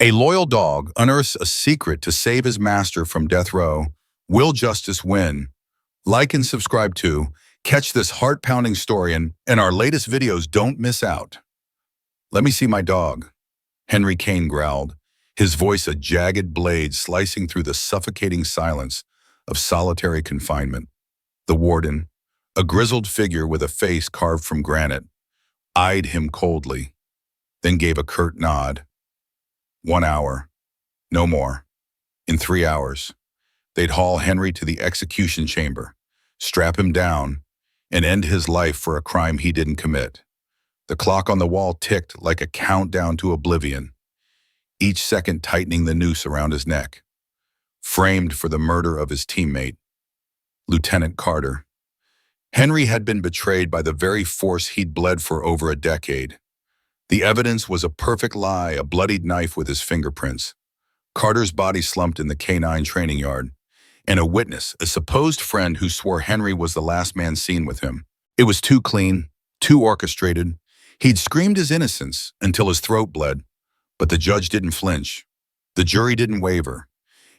A loyal dog unearths a secret to save his master from death row. Will justice win? Like and subscribe to catch this heart-pounding story and our latest videos. Don't miss out. Let me see my dog, Henry Kane growled, his voice a jagged blade slicing through the suffocating silence of solitary confinement. The warden, a grizzled figure with a face carved from granite, eyed him coldly, then gave a curt nod. 1 hour, no more. In 3 hours, they'd haul Henry to the execution chamber, strap him down, and end his life for a crime he didn't commit. The clock on the wall ticked like a countdown to oblivion, each second tightening the noose around his neck. Framed for the murder of his teammate, Lieutenant Carter. Henry had been betrayed by the very force he'd bled for over a decade. The evidence was a perfect lie, a bloodied knife with his fingerprints. Carter's body slumped in the canine training yard, and a witness, a supposed friend who swore Henry was the last man seen with him. It was too clean, too orchestrated. He'd screamed his innocence until his throat bled, but the judge didn't flinch. The jury didn't waver,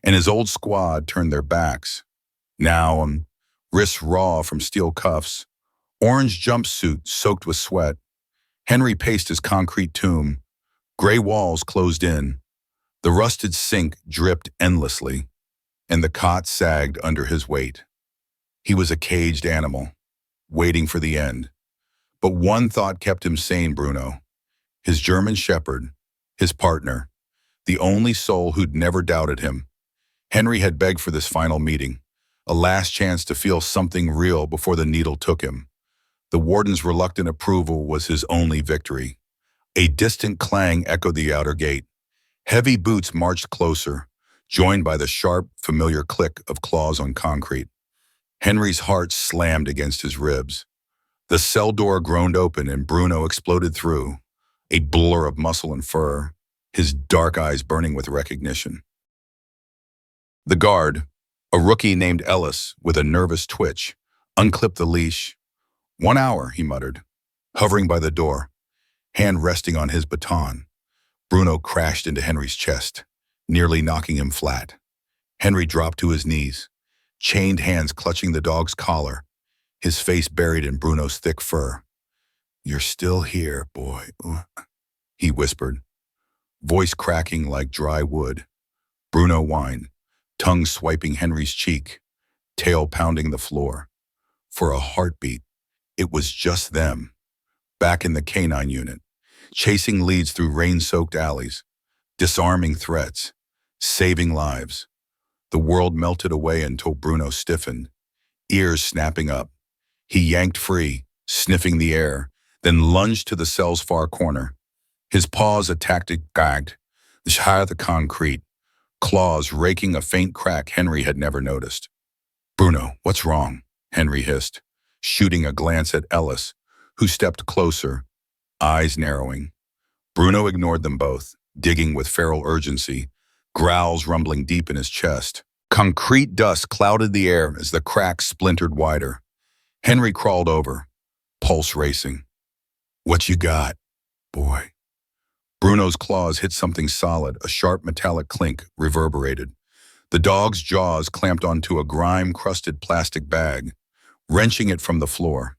and his old squad turned their backs. Now, wrists raw from steel cuffs, orange jumpsuit soaked with sweat, Henry paced his concrete tomb. Gray walls closed in. The rusted sink dripped endlessly, and the cot sagged under his weight. He was a caged animal, waiting for the end. But one thought kept him sane, Bruno. His German shepherd, his partner, the only soul who'd never doubted him. Henry had begged for this final meeting, a last chance to feel something real before the needle took him. The warden's reluctant approval was his only victory. A distant clang echoed the outer gate. Heavy boots marched closer, joined by the sharp, familiar click of claws on concrete. Henry's heart slammed against his ribs. The cell door groaned open and Bruno exploded through, a blur of muscle and fur, his dark eyes burning with recognition. The guard, a rookie named Ellis with a nervous twitch, unclipped the leash. 1 hour, he muttered, hovering by the door, hand resting on his baton. Bruno crashed into Henry's chest, nearly knocking him flat. Henry dropped to his knees, chained hands clutching the dog's collar, his face buried in Bruno's thick fur. "You're still here, boy," he whispered, voice cracking like dry wood. Bruno whined, tongue swiping Henry's cheek, tail pounding the floor. For a heartbeat, it was just them, back in the canine unit, chasing leads through rain-soaked alleys, disarming threats, saving lives. The world melted away until Bruno stiffened, ears snapping up. He yanked free, sniffing the air, then lunged to the cell's far corner. His paws attacked it, gagged, the concrete, claws raking a faint crack Henry had never noticed. "Bruno, what's wrong?" Henry hissed, shooting a glance at Ellis, who stepped closer, eyes narrowing. Bruno ignored them both, digging with feral urgency, growls rumbling deep in his chest. Concrete dust clouded the air as the cracks splintered wider. Henry crawled over, pulse racing. "What you got, boy?" Bruno's claws hit something solid, a sharp metallic clink reverberated. The dog's jaws clamped onto a grime-crusted plastic bag, wrenching it from the floor.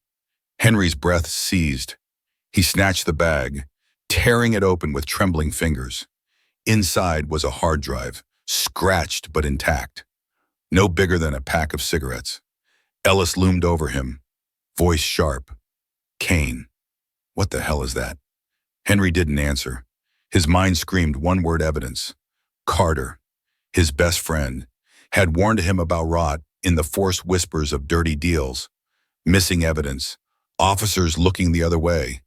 Henry's breath seized. He snatched the bag, tearing it open with trembling fingers. Inside was a hard drive, scratched but intact, no bigger than a pack of cigarettes. Ellis loomed over him, voice sharp. "Kane, what the hell is that?" Henry didn't answer. His mind screamed one-word evidence. Carter, his best friend, had warned him about rot in the forced whispers of dirty deals. Missing evidence, officers looking the other way.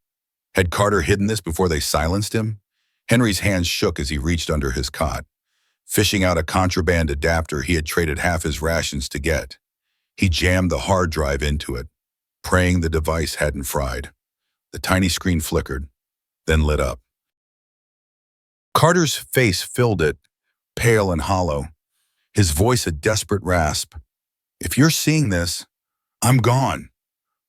Had Carter hidden this before they silenced him? Henry's hands shook as he reached under his cot, fishing out a contraband adapter he had traded half his rations to get. He jammed the hard drive into it, praying the device hadn't fried. The tiny screen flickered, then lit up. Carter's face filled it, pale and hollow, his voice a desperate rasp. "If you're seeing this, I'm gone.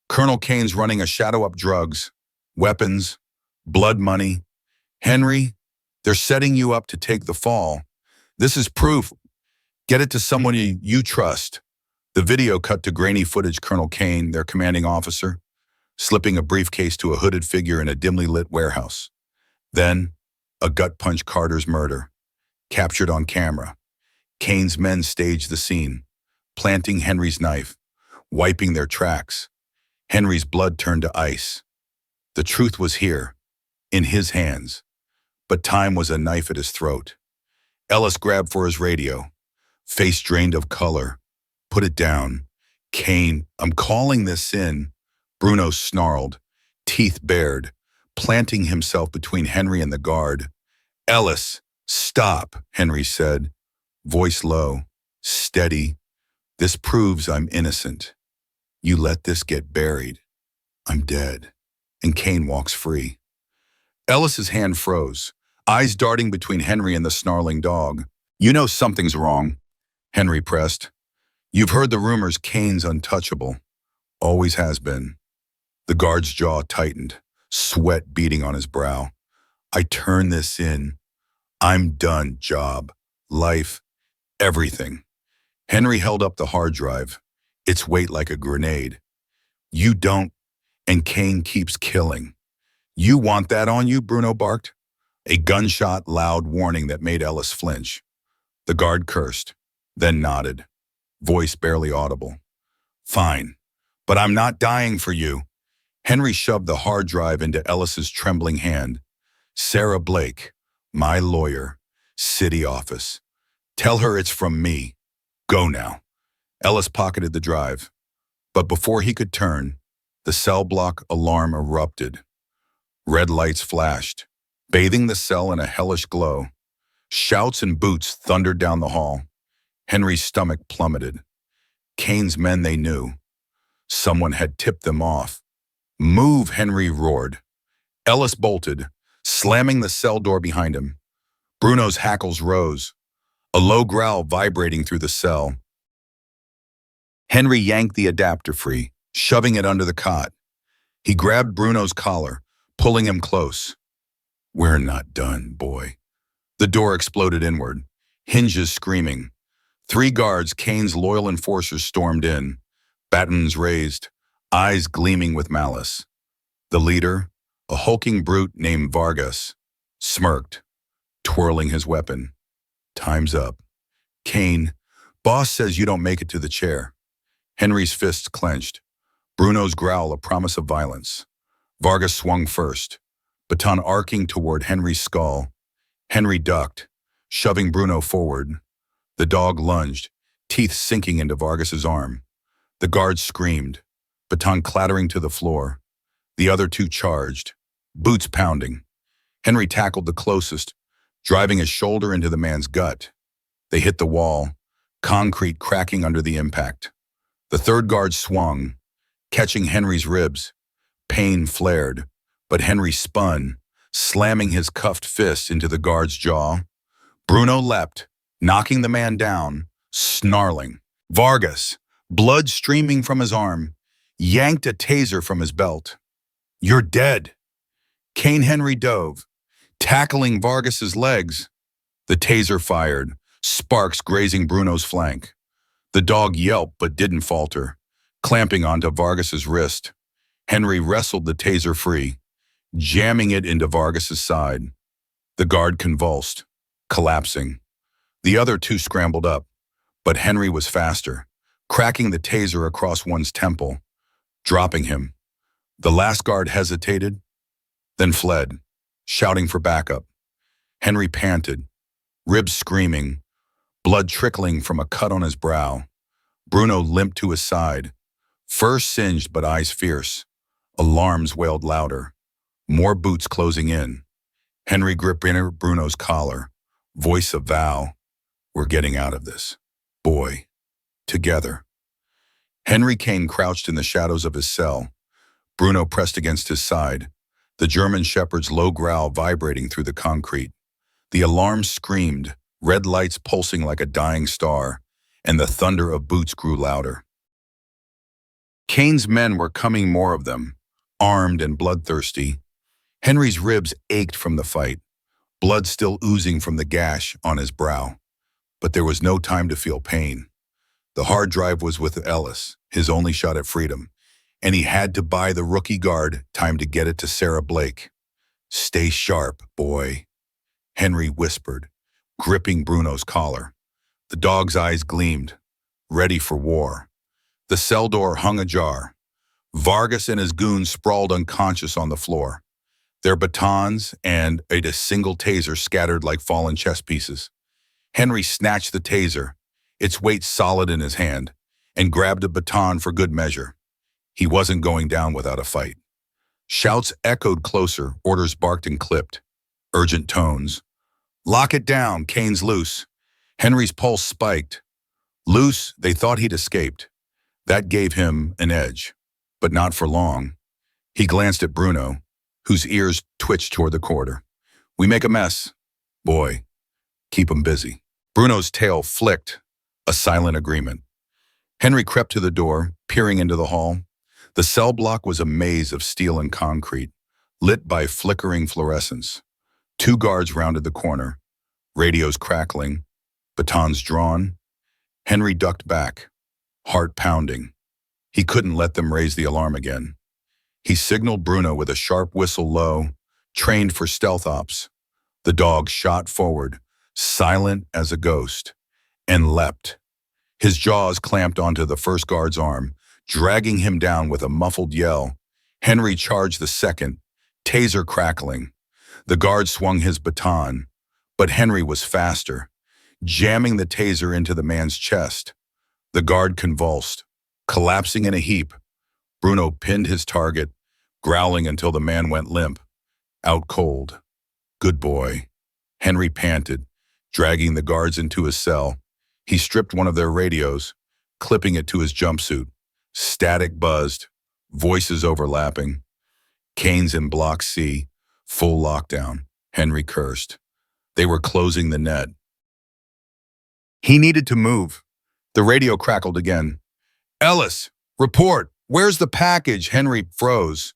Colonel Kane's running a shadow up drugs, weapons, blood money. Henry, They're setting you up to take the fall. This is proof. Get it to someone you trust. The video cut to grainy footage Colonel Kane, their commanding officer, slipping a briefcase to a hooded figure in a dimly lit warehouse. Then, a gut punch Carter's murder, captured on camera. Kane's men staged the scene, planting Henry's knife, wiping their tracks. Henry's blood turned to ice. The truth was here, in his hands, but time was a knife at his throat. Ellis grabbed for his radio, face drained of color. Put it down. Kane, I'm calling this in. Bruno snarled, teeth bared, planting himself between Henry and the guard. Ellis, stop, Henry said, voice low, steady. This proves I'm innocent. You let this get buried. I'm dead. And Kane walks free. Ellis's hand froze, eyes darting between Henry and the snarling dog. You know something's wrong, Henry pressed. You've heard the rumors Kane's untouchable. Always has been. The guard's jaw tightened, sweat beading on his brow. I turn this in. I'm done, job, life, everything. Henry held up the hard drive, its weight like a grenade. You don't, and Kane keeps killing. You want that on you, Bruno barked. A gunshot, loud warning that made Ellis flinch. The guard cursed, then nodded, voice barely audible. Fine, but I'm not dying for you. Henry shoved the hard drive into Ellis's trembling hand. Sarah Blake, my lawyer, city office. Tell her it's from me. Go now. Ellis pocketed the drive, but before he could turn, the cell block alarm erupted. Red lights flashed, bathing the cell in a hellish glow. Shouts and boots thundered down the hall. Henry's stomach plummeted. Kane's men, they knew. Someone had tipped them off. Move, Henry roared. Ellis bolted, slamming the cell door behind him. Bruno's hackles rose, a low growl vibrating through the cell. Henry yanked the adapter free, shoving it under the cot. He grabbed Bruno's collar, pulling him close. We're not done, boy. The door exploded inward, hinges screaming. 3 guards, Kane's loyal enforcers, stormed in, batons raised, eyes gleaming with malice. The leader, a hulking brute named Vargas, smirked, twirling his weapon. Time's up. Kane, boss says you don't make it to the chair. Henry's fists clenched. Bruno's growl a promise of violence. Vargas swung first, baton arcing toward Henry's skull. Henry ducked, shoving Bruno forward. The dog lunged, teeth sinking into Vargas's arm. The guard screamed, baton clattering to the floor. The other 2 charged, boots pounding. Henry tackled the closest, driving his shoulder into the man's gut. They hit the wall, concrete cracking under the impact. The 3rd guard swung, catching Henry's ribs. Pain flared, but Henry spun, slamming his cuffed fist into the guard's jaw. Bruno leapt, knocking the man down, snarling. Vargas, blood streaming from his arm, yanked a taser from his belt. You're dead. Kane Henry dove, tackling Vargas's legs. The taser fired, sparks grazing Bruno's flank. The dog yelped but didn't falter, clamping onto Vargas's wrist. Henry wrestled the taser free, jamming it into Vargas's side. The guard convulsed, collapsing. The other 2 scrambled up, but Henry was faster, cracking the taser across one's temple, dropping him. The last guard hesitated, then fled, shouting for backup. Henry panted, ribs screaming, blood trickling from a cut on his brow. Bruno limped to his side, fur singed but eyes fierce. Alarms wailed louder, more boots closing in. Henry gripped Bruno's collar, voice a vow. We're getting out of this. Boy, together. Henry Kane crouched in the shadows of his cell. Bruno pressed against his side, the German shepherd's low growl vibrating through the concrete. The alarm screamed, red lights pulsing like a dying star, and the thunder of boots grew louder. Kane's men were coming, more of them, armed and bloodthirsty. Henry's ribs ached from the fight, blood still oozing from the gash on his brow. But there was no time to feel pain. The hard drive was with Ellis, his only shot at freedom, and he had to buy the rookie guard time to get it to Sarah Blake. "Stay sharp, boy," Henry whispered, gripping Bruno's collar. The dog's eyes gleamed, ready for war. The cell door hung ajar. Vargas and his goons sprawled unconscious on the floor, their batons and a single taser scattered like fallen chess pieces. Henry snatched the taser, its weight solid in his hand, and grabbed a baton for good measure. He wasn't going down without a fight. Shouts echoed closer, orders barked and clipped. Urgent tones. "Lock it down, Kane's loose." Henry's pulse spiked. Loose, they thought he'd escaped. That gave him an edge, but not for long. He glanced at Bruno, whose ears twitched toward the corridor. "We make a mess. Boy, keep 'em busy." Bruno's tail flicked, a silent agreement. Henry crept to the door, peering into the hall. The cell block was a maze of steel and concrete, lit by flickering fluorescence. 2 guards rounded the corner, radios crackling, batons drawn. Henry ducked back, heart pounding. He couldn't let them raise the alarm again. He signaled Bruno with a sharp whistle low, trained for stealth ops. The dog shot forward, silent as a ghost, and leapt. His jaws clamped onto the first guard's arm, dragging him down with a muffled yell. Henry charged the second, taser crackling. The guard swung his baton, but Henry was faster, jamming the taser into the man's chest. The guard convulsed, collapsing in a heap. Bruno pinned his target, growling until the man went limp, out cold. "Good boy," Henry panted, dragging the guards into his cell. He stripped one of their radios, clipping it to his jumpsuit. Static buzzed, voices overlapping. Kane's in Block C, full lockdown, Henry cursed. They were closing the net. He needed to move. The radio crackled again. "Ellis, report. Where's the package?" Henry froze.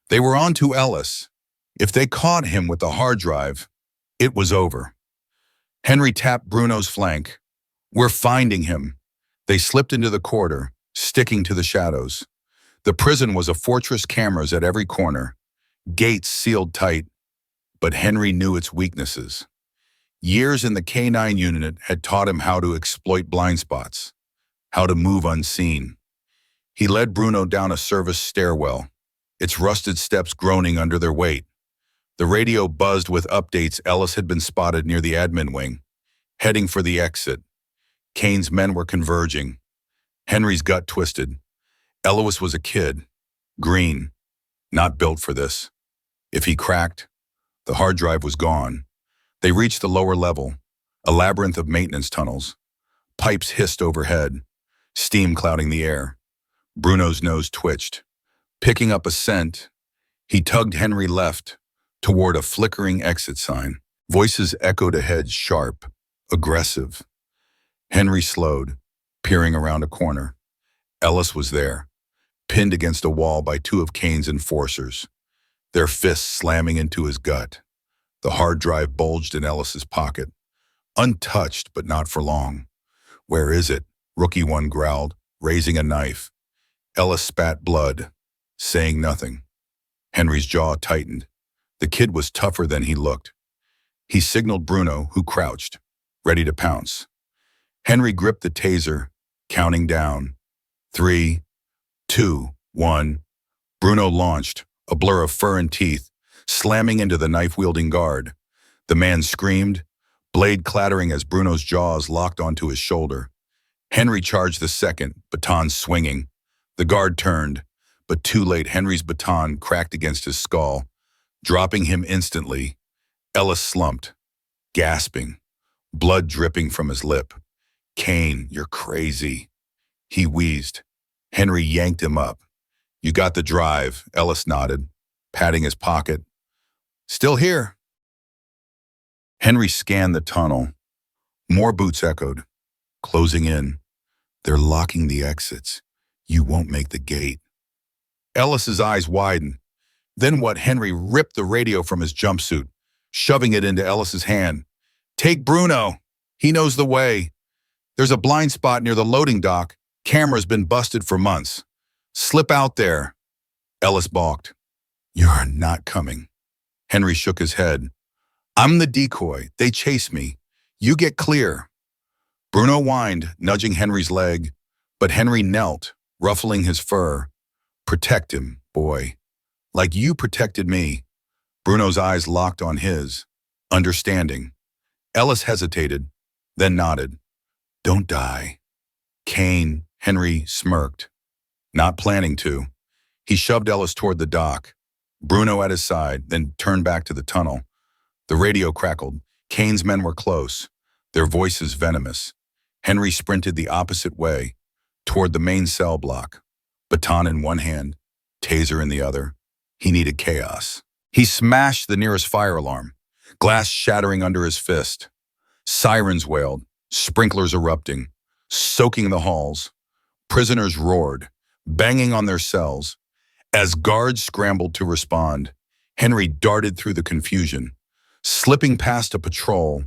They were on to Ellis. If they caught him with the hard drive, it was over. Henry tapped Bruno's flank. "We're finding him." They slipped into the corridor, sticking to the shadows. The prison was a fortress, cameras at every corner, gates sealed tight, but Henry knew its weaknesses. Years in the K9 unit had taught him how to exploit blind spots, how to move unseen. He led Bruno down a service stairwell, its rusted steps groaning under their weight. The radio buzzed with updates. Ellis had been spotted near the admin wing, heading for the exit. Kane's men were converging. Henry's gut twisted. Ellis was a kid, green, not built for this. If he cracked, the hard drive was gone. They reached the lower level, a labyrinth of maintenance tunnels. Pipes hissed overhead, steam clouding the air. Bruno's nose twitched. Picking up a scent, he tugged Henry left, toward a flickering exit sign. Voices echoed ahead, sharp, aggressive. Henry slowed, peering around a corner. Ellis was there, pinned against a wall by 2 of Kane's enforcers, their fists slamming into his gut. The hard drive bulged in Ellis's pocket, untouched but not for long. "Where is it?" Rookie 1 growled, raising a knife. Ellis spat blood, saying nothing. Henry's jaw tightened. The kid was tougher than he looked. He signaled Bruno, who crouched, ready to pounce. Henry gripped the taser, counting down. 3, 2, 1. Bruno launched, a blur of fur and teeth, slamming into the knife-wielding guard. The man screamed, blade clattering as Bruno's jaws locked onto his shoulder. Henry charged the second, baton swinging. The guard turned, but too late. Henry's baton cracked against his skull, dropping him instantly. Ellis slumped, gasping, blood dripping from his lip. "Kane, you're crazy," he wheezed. Henry yanked him up. "You got the drive," Ellis nodded, patting his pocket. "Still here." Henry scanned the tunnel. More boots echoed, closing in. "They're locking the exits. You won't make the gate." Ellis's eyes widened. Then what? Henry ripped the radio from his jumpsuit, shoving it into Ellis's hand. "Take Bruno. He knows the way. There's a blind spot near the loading dock. Camera's been busted for months. Slip out there." Ellis balked. "You're not coming." Henry shook his head. "I'm the decoy. They chase me. You get clear." Bruno whined, nudging Henry's leg, but Henry knelt, ruffling his fur. "Protect him, boy. Like you protected me." Bruno's eyes locked on his, understanding. Ellis hesitated, then nodded. "Don't die." "Kane," Henry smirked. Not planning to. He shoved Ellis toward the dock. Bruno at his side, then turned back to the tunnel. The radio crackled. Kane's men were close, their voices venomous. Henry sprinted the opposite way, toward the main cell block. Baton in one hand, taser in the other. He needed chaos. He smashed the nearest fire alarm, glass shattering under his fist. Sirens wailed, sprinklers erupting, soaking the halls. Prisoners roared, banging on their cells. As guards scrambled to respond, Henry darted through the confusion. Slipping past a patrol,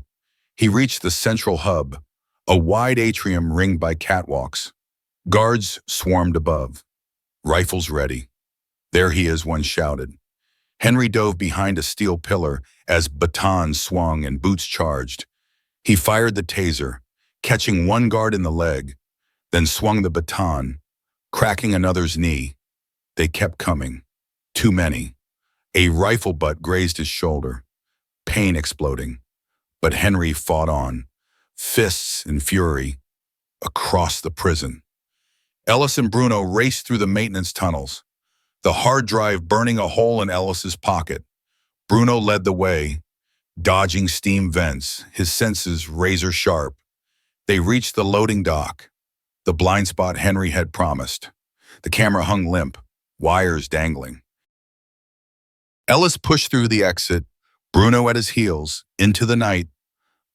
he reached the central hub, a wide atrium ringed by catwalks. Guards swarmed above, rifles ready. "There he is," one shouted. Henry dove behind a steel pillar as batons swung and boots charged. He fired the taser, catching one guard in the leg, then swung the baton, cracking another's knee. They kept coming. Too many. A rifle butt grazed his shoulder, pain exploding. But Henry fought on, fists in fury, across the prison. Ellis and Bruno raced through the maintenance tunnels, the hard drive burning a hole in Ellis's pocket. Bruno led the way, dodging steam vents, his senses razor sharp. They reached the loading dock, the blind spot Henry had promised. The camera hung limp, wires dangling. Ellis pushed through the exit, Bruno at his heels, into the night.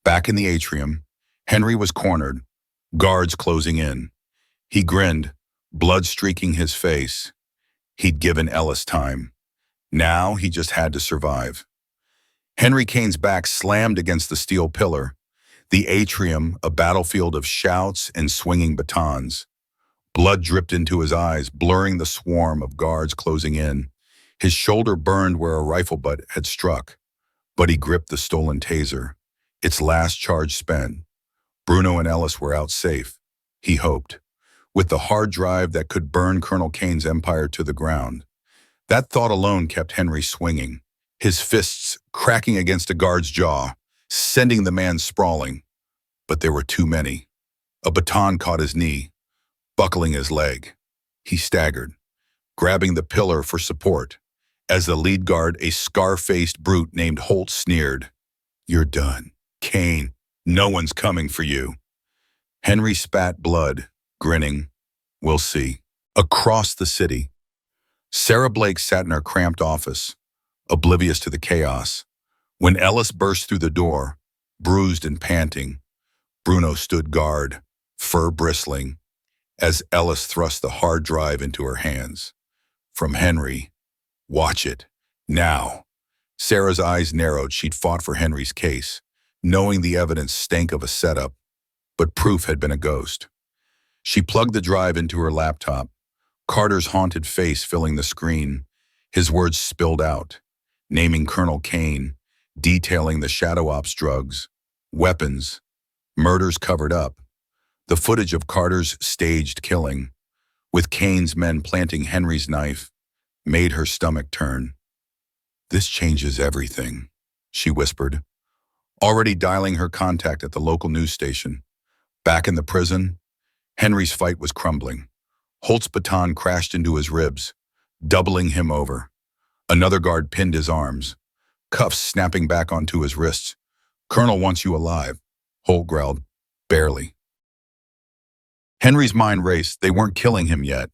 Back in the atrium, Henry was cornered, guards closing in. He grinned, blood streaking his face. He'd given Ellis time. Now he just had to survive. Henry Kane's back slammed against the steel pillar, the atrium a battlefield of shouts and swinging batons. Blood dripped into his eyes, blurring the swarm of guards closing in. His shoulder burned where a rifle butt had struck, but he gripped the stolen taser, its last charge spent. Bruno and Ellis were out safe, he hoped, with the hard drive that could burn Colonel Kane's empire to the ground. That thought alone kept Henry swinging, his fists cracking against a guard's jaw, sending the man sprawling. But there were too many. A baton caught his knee, buckling his leg. He staggered, grabbing the pillar for support. As the lead guard, a scar-faced brute named Holt, sneered, "You're done. Kane, no one's coming for you." Henry spat blood, grinning. "We'll see." Across the city, Sarah Blake sat in her cramped office, oblivious to the chaos. When Ellis burst through the door, bruised and panting, Bruno stood guard, fur bristling, as Ellis thrust the hard drive into her hands. From Henry, "Watch it. Now." Sarah's eyes narrowed. She'd fought for Henry's case, knowing the evidence stank of a setup, but proof had been a ghost. She plugged the drive into her laptop, Carter's haunted face filling the screen. His words spilled out, naming Colonel Kane, detailing the Shadow Ops drugs, weapons, murders covered up, the footage of Carter's staged killing, with Kane's men planting Henry's knife, made her stomach turn. "This changes everything," she whispered, already dialing her contact at the local news station. Back in the prison, Henry's fight was crumbling. Holt's baton crashed into his ribs, doubling him over. Another guard pinned his arms, cuffs snapping back onto his wrists. "Colonel wants you alive," Holt growled. "Barely." Henry's mind raced. They weren't killing him yet,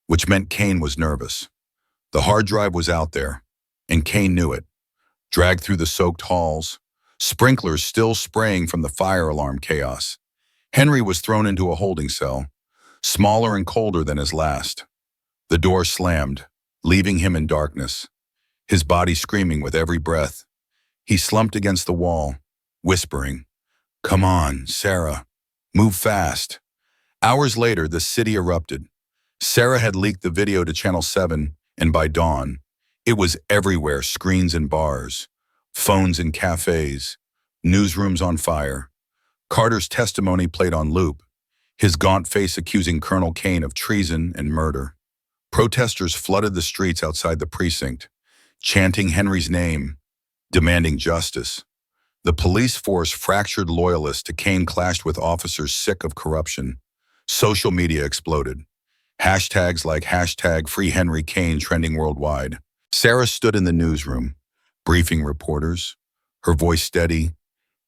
which meant Kane was nervous. The hard drive was out there, and Kane knew it. Dragged through the soaked halls, sprinklers still spraying from the fire alarm chaos. Henry was thrown into a holding cell, smaller and colder than his last. The door slammed, leaving him in darkness, his body screaming with every breath. He slumped against the wall, whispering, "Come on, Sarah. Move fast." Hours later, the city erupted. Sarah had leaked the video to Channel 7, and by dawn, it was everywhere: screens in bars, phones in cafes, newsrooms on fire. Carter's testimony played on loop, his gaunt face accusing Colonel Kane of treason and murder. Protesters flooded the streets outside the precinct, chanting Henry's name, demanding justice. The police force fractured loyalists to Kane clashed with officers sick of corruption. Social media exploded. Hashtags like #FreeHenryKane trending worldwide. Sarah stood in the newsroom, briefing reporters, her voice steady.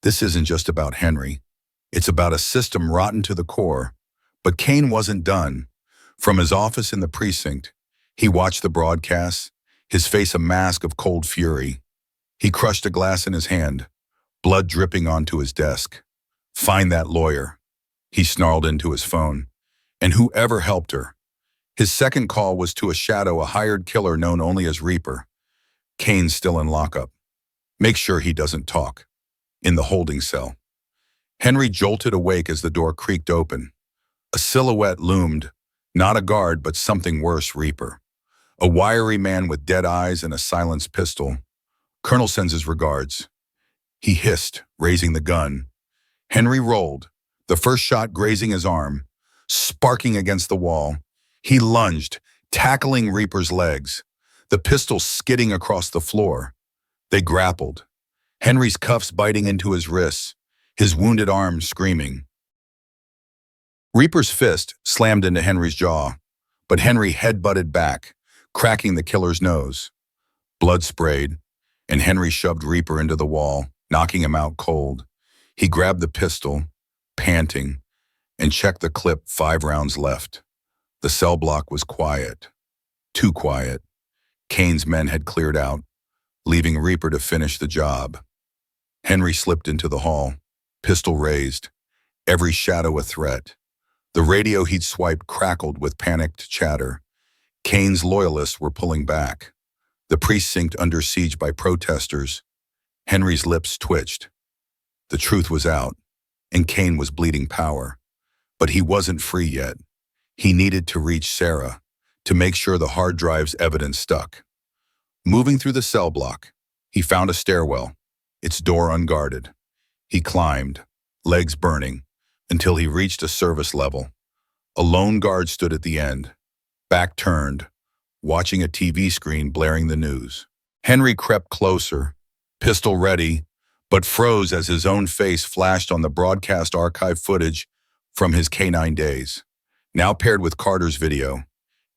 "This isn't just about Henry. It's about a system rotten to the core." But Kane wasn't done. From his office in the precinct, he watched the broadcasts, his face a mask of cold fury. He crushed a glass in his hand, blood dripping onto his desk. "Find that lawyer," he snarled into his phone. And whoever helped her. His second call was to a shadow, a hired killer known only as Reaper. Kane's still in lockup. Make sure he doesn't talk. In the holding cell. Henry jolted awake as the door creaked open. A silhouette loomed, not a guard, but something worse: Reaper. A wiry man with dead eyes and a silenced pistol. "Colonel sends his regards," he hissed, raising the gun. Henry rolled, the first shot grazing his arm, sparking against the wall. He lunged, tackling Reaper's legs, the pistol skidding across the floor. They grappled, Henry's cuffs biting into his wrists, his wounded arm screaming. Reaper's fist slammed into Henry's jaw, but Henry head-butted back, cracking the killer's nose. Blood sprayed, and Henry shoved Reaper into the wall, knocking him out cold. He grabbed the pistol, panting, and checked the clip. 5 rounds left. The cell block was quiet. Too quiet. Kane's men had cleared out, leaving Reaper to finish the job. Henry slipped into the hall, pistol raised, every shadow a threat. The radio he'd swiped crackled with panicked chatter. Kane's loyalists were pulling back. The precinct under siege by protesters. Henry's lips twitched. The truth was out, and Kane was bleeding power. But he wasn't free yet. He needed to reach Sarah, to make sure the hard drive's evidence stuck. Moving through the cell block, he found a stairwell, its door unguarded. He climbed, legs burning, until he reached a service level. A lone guard stood at the end, back turned, watching a TV screen blaring the news. Henry crept closer, pistol ready, but froze as his own face flashed on the broadcast archive footage from his K9 days. Now paired with Carter's video,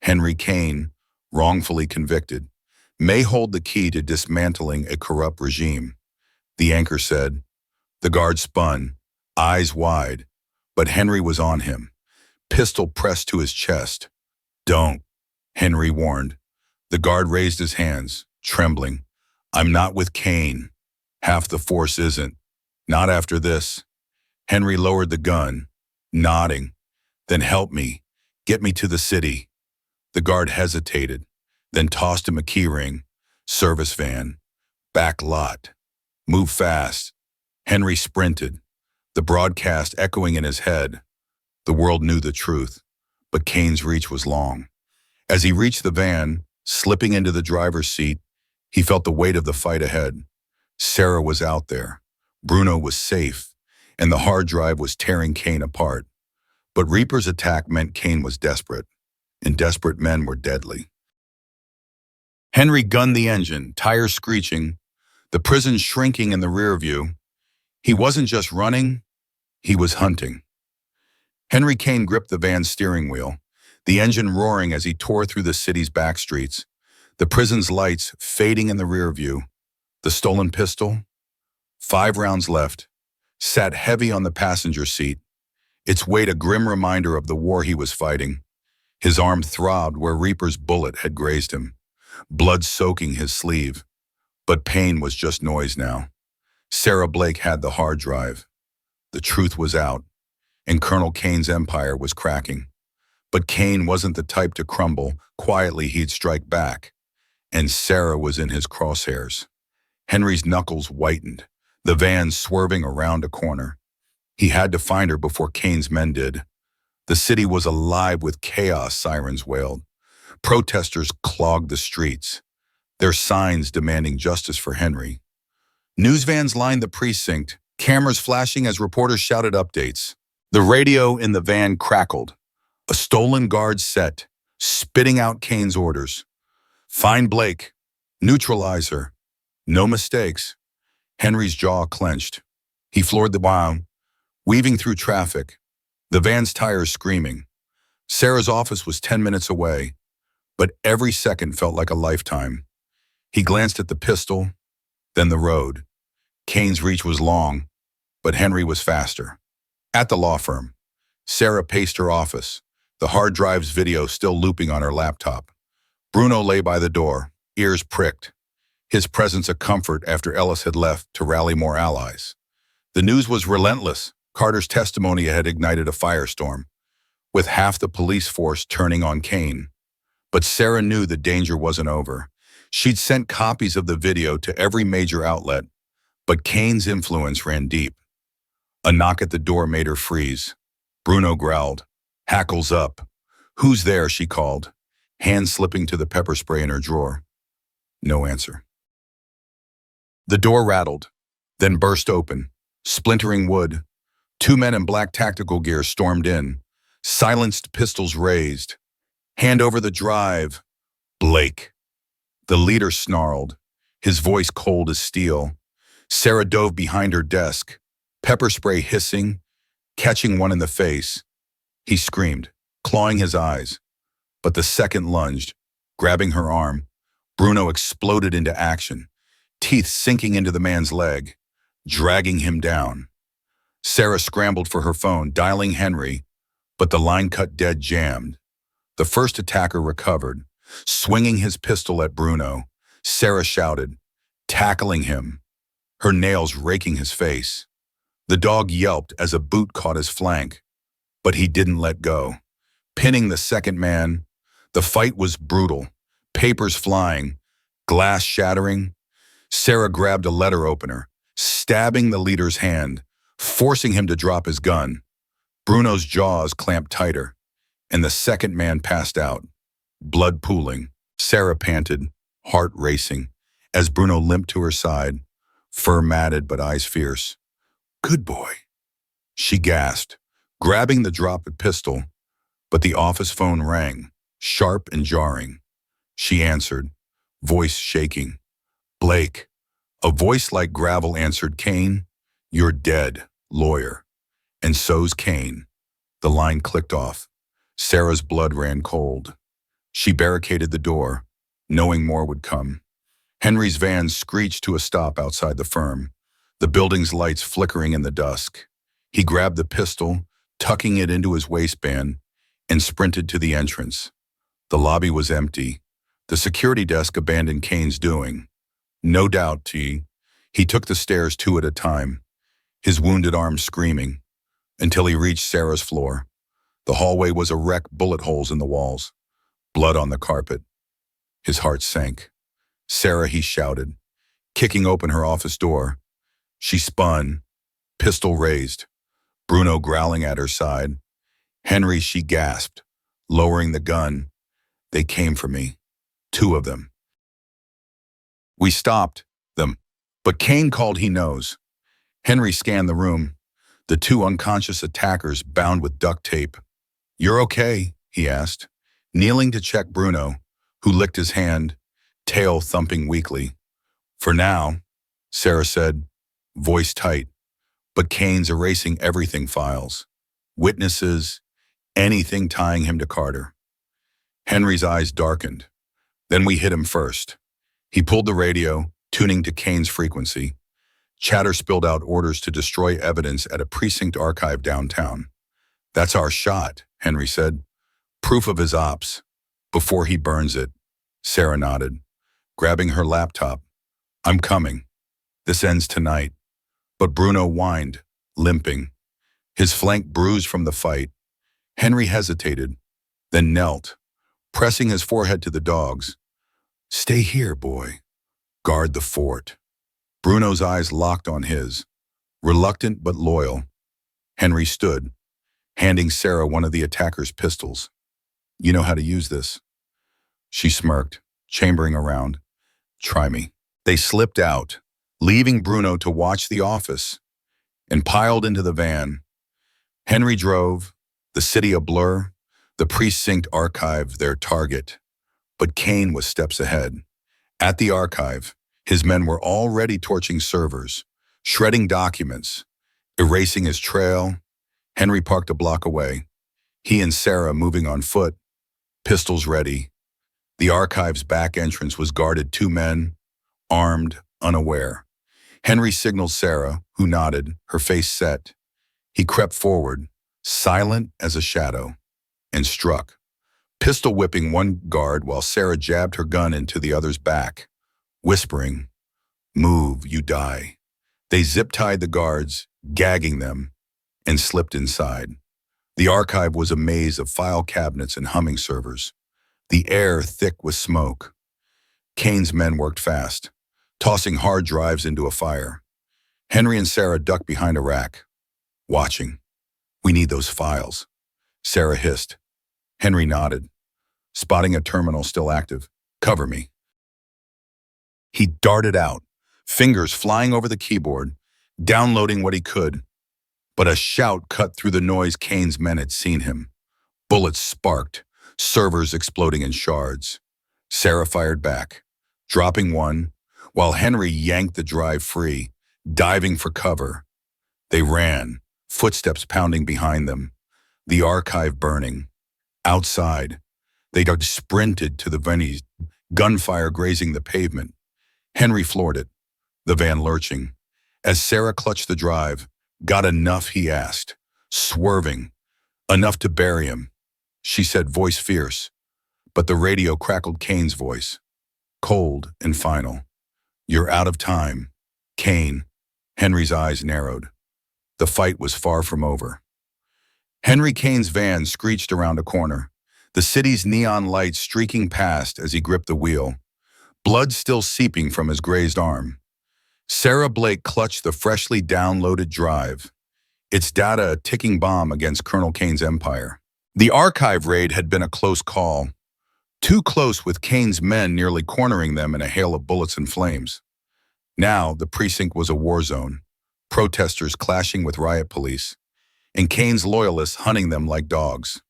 Henry Kane, wrongfully convicted, may hold the key to dismantling a corrupt regime. The anchor said. The guard spun, eyes wide, but Henry was on him, pistol pressed to his chest. "Don't," Henry warned. The guard raised his hands, trembling. "I'm not with Kane. Half the force isn't. Not after this." Henry lowered the gun, nodding. "Then help me. Get me to the city." The guard hesitated, then tossed him a keyring. "Service van. Back lot. Move fast." Henry sprinted, the broadcast echoing in his head. The world knew the truth, but Kane's reach was long. As he reached the van, slipping into the driver's seat, he felt the weight of the fight ahead. Sarah was out there. Bruno was safe, and the hard drive was tearing Kane apart. But Reaper's attack meant Kane was desperate, and desperate men were deadly. Henry gunned the engine, tires screeching, the prison shrinking in the rear view. He wasn't just running, he was hunting. Henry Kane gripped the van's steering wheel, the engine roaring as he tore through the city's back streets, the prison's lights fading in the rear view. The stolen pistol, 5 rounds left, sat heavy on the passenger seat, its weight a grim reminder of the war he was fighting. His arm throbbed where Reaper's bullet had grazed him, blood soaking his sleeve. But pain was just noise now. Sarah Blake had the hard drive. The truth was out, and Colonel Kane's empire was cracking. But Kane wasn't the type to crumble. Quietly, he'd strike back, and Sarah was in his crosshairs. Henry's knuckles whitened, the van swerving around a corner. He had to find her before Kane's men did. The city was alive with chaos, sirens wailed. Protesters clogged the streets, their signs demanding justice for Henry. News vans lined the precinct, cameras flashing as reporters shouted updates. The radio in the van crackled. A stolen guard set, spitting out Kane's orders. Find Blake. Neutralize her. No mistakes. Henry's jaw clenched. He floored the wow, weaving through traffic, the van's tires screaming. Sarah's office was 10 minutes away, but every second felt like a lifetime. He glanced at the pistol, then the road. Kane's reach was long, but Henry was faster. At the law firm, Sarah paced her office, the hard drive's video still looping on her laptop. Bruno lay by the door, ears pricked, his presence a comfort after Ellis had left to rally more allies. The news was relentless. Carter's testimony had ignited a firestorm, with half the police force turning on Kane. But Sarah knew the danger wasn't over. She'd sent copies of the video to every major outlet, but Kane's influence ran deep. A knock at the door made her freeze. Bruno growled, "Hackles up." "Who's there?" she called, hand slipping to the pepper spray in her drawer. No answer. The door rattled, then burst open, splintering wood. Two men in black tactical gear stormed in, silenced pistols raised. "Hand over the drive." "Blake." The leader snarled, his voice cold as steel. Sarah dove behind her desk, pepper spray hissing, catching one in the face. He screamed, clawing his eyes. But the second lunged, grabbing her arm. Bruno exploded into action, teeth sinking into the man's leg, dragging him down. Sarah scrambled for her phone, dialing Henry, but the line cut dead jammed. The first attacker recovered, swinging his pistol at Bruno. Sarah shouted, tackling him, her nails raking his face. The dog yelped as a boot caught his flank, but he didn't let go. Pinning the second man, the fight was brutal, papers flying, glass shattering. Sarah grabbed a letter opener, stabbing the leader's hand, forcing him to drop his gun. Bruno's jaws clamped tighter, and the second man passed out, blood pooling. Sarah panted, heart racing, as Bruno limped to her side, fur matted but eyes fierce. "Good boy," she gasped, grabbing the dropped pistol, but the office phone rang, sharp and jarring. She answered, voice shaking. "Blake." A voice like gravel answered, "Kane, you're dead, lawyer." "And so's Kane." The line clicked off. Sarah's blood ran cold. She barricaded the door, knowing more would come. Henry's van screeched to a stop outside the firm, the building's lights flickering in the dusk. He grabbed the pistol, tucking it into his waistband, and sprinted to the entrance. The lobby was empty. The security desk abandoned Kane's doing. No doubt, he took the stairs two at a time, his wounded arm screaming, until he reached Sarah's floor. The hallway was a wreck, bullet holes in the walls, blood on the carpet. His heart sank. "Sarah," he shouted, kicking open her office door. She spun, pistol raised, Bruno growling at her side. "Henry," she gasped, lowering the gun. "They came for me. Two of them." "We stopped them, but Kane called he knows." Henry scanned the room, the two unconscious attackers bound with duct tape. "You're okay?" he asked, kneeling to check Bruno, who licked his hand, tail thumping weakly. "For now," Sarah said, voice tight, but Kane's erasing everything files, witnesses, anything tying him to Carter. Henry's eyes darkened. "Then we hit him first." He pulled the radio, tuning to Kane's frequency. Chatter spilled out orders to destroy evidence at a precinct archive downtown. "That's our shot," Henry said. "Proof of his ops. Before he burns it." Sarah nodded, grabbing her laptop. "I'm coming. This ends tonight." But Bruno whined, limping, his flank bruised from the fight. Henry hesitated, then knelt, pressing his forehead to the dog's. "Stay here, boy. Guard the fort." Bruno's eyes locked on his, reluctant but loyal. Henry stood, handing Sarah one of the attacker's pistols. You know how to use this. She smirked, chambering around. Try me. They slipped out, leaving Bruno to watch the office, and piled into the van. Henry drove, the city a blur, the precinct archive their target. But Kane was steps ahead. At the archive, his men were already torching servers, shredding documents, erasing his trail. Henry parked a block away, he and Sarah moving on foot, pistols ready. The archive's back entrance was guarded 2 men, armed, unaware. Henry signaled Sarah, who nodded, her face set. He crept forward, silent as a shadow, and struck, pistol whipping one guard while Sarah jabbed her gun into the other's back, whispering, "Move, you die." They zip-tied the guards, gagging them, and slipped inside. The archive was a maze of file cabinets and humming servers, the air thick with smoke. Kane's men worked fast, tossing hard drives into a fire. Henry and Sarah ducked behind a rack, watching. "We need those files," Sarah hissed. Henry nodded, spotting a terminal still active. "Cover me." He darted out, fingers flying over the keyboard, downloading what he could. But a shout cut through the noise. Kane's men had seen him. Bullets sparked, servers exploding in shards. Sarah fired back, dropping one, while Henry yanked the drive free, diving for cover. They ran, footsteps pounding behind them, the archive burning. Outside, they sprinted to the venue, gunfire grazing the pavement. Henry floored it, the van lurching. As Sarah clutched the drive, "Got enough?" he asked, swerving. "Enough to bury him," she said, voice fierce. But the radio crackled Kane's voice, cold and final. "You're out of time, Kane." Henry's eyes narrowed. The fight was far from over. Henry Kane's van screeched around a corner, the city's neon lights streaking past as he gripped the wheel, blood still seeping from his grazed arm. Sarah Blake clutched the freshly downloaded drive, its data a ticking bomb against Colonel Kane's empire. The archive raid had been a close call, too close with Kane's men nearly cornering them in a hail of bullets and flames. Now the precinct was a war zone, protesters clashing with riot police, and Kane's loyalists hunting them like dogs.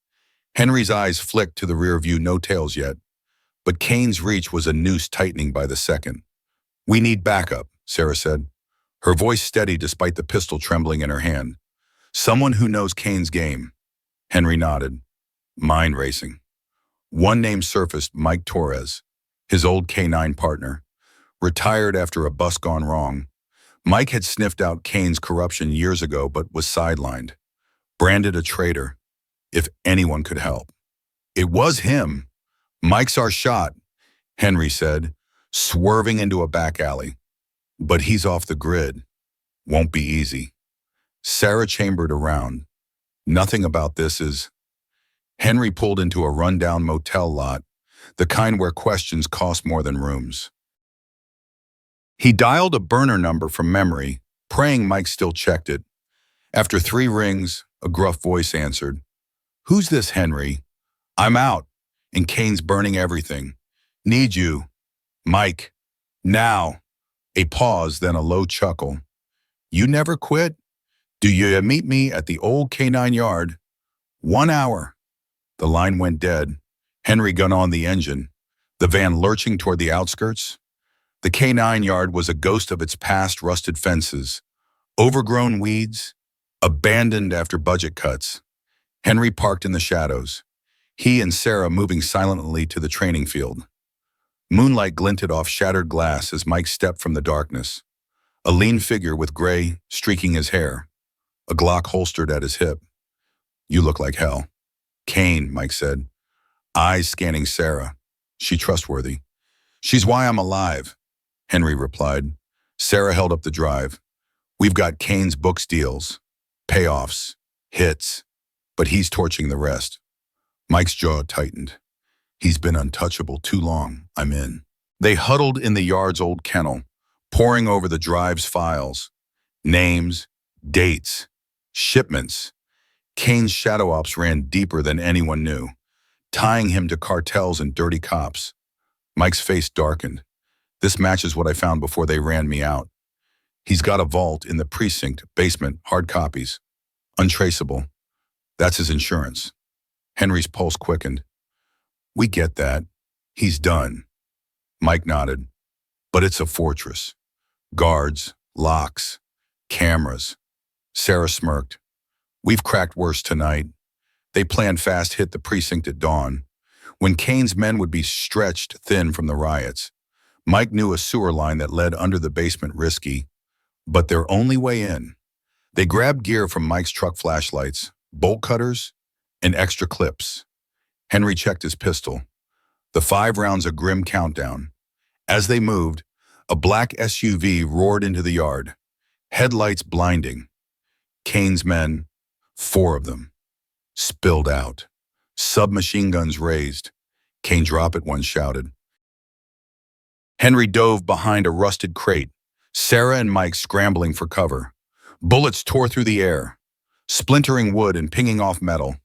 Henry's eyes flicked to the rear view, no tails yet, but Kane's reach was a noose tightening by the second. "We need backup," Sarah said, her voice steady despite the pistol trembling in her hand. "Someone who knows Kane's game." Henry nodded, mind racing. One name surfaced, Mike Torres, his old K9 partner, retired after a bus gone wrong. Mike had sniffed out Kane's corruption years ago but was sidelined, branded a traitor, if anyone could help. "It was him. Mike's our shot," Henry said, swerving into a back alley. "But he's off the grid. Won't be easy." Sarah chambered around. "Nothing about this is..." Henry pulled into a rundown motel lot, the kind where questions cost more than rooms. He dialed a burner number from memory, praying Mike still checked it. After 3 rings, a gruff voice answered. "Who's this, Henry?" "I'm out, and Kane's burning everything. Need you. Mike. Now." A pause, then a low chuckle. "You never quit? Do you meet me at the old K9 yard? 1 hour." The line went dead. Henry gunned on the engine, the van lurching toward the outskirts. The K9 yard was a ghost of its past, rusted fences, overgrown weeds, abandoned after budget cuts. Henry parked in the shadows, he and Sarah moving silently to the training field. Moonlight glinted off shattered glass as Mike stepped from the darkness, a lean figure with gray streaking his hair, a Glock holstered at his hip. "You look like hell." "Kane," Mike said, eyes scanning Sarah. "She trustworthy?" "She's why I'm alive," Henry replied. Sarah held up the drive. "We've got Kane's books deals, payoffs, hits, but he's torching the rest." Mike's jaw tightened. "He's been untouchable too long. I'm in." They huddled in the yard's old kennel, poring over the drive's files, names, dates, shipments. Kane's shadow ops ran deeper than anyone knew, tying him to cartels and dirty cops. Mike's face darkened. This matches what I found before they ran me out. He's got a vault in the precinct, basement, hard copies. Untraceable. That's his insurance. Henry's pulse quickened. We get that. He's done. Mike nodded. But it's a fortress. Guards, locks, cameras. Sarah smirked. We've cracked worse tonight. They planned fast hit the precinct at dawn, when Kane's men would be stretched thin from the riots. Mike knew a sewer line that led under the basement risky, but their only way in. They grabbed gear from Mike's truck flashlights, bolt cutters, and extra clips. Henry checked his pistol. The 5 rounds a grim countdown. As they moved, a black SUV roared into the yard, headlights blinding. Kane's men, 4 of them, spilled out. Submachine guns raised. Kane drop it, one shouted. Henry dove behind a rusted crate, Sarah and Mike scrambling for cover. Bullets tore through the air, splintering wood and pinging off metal.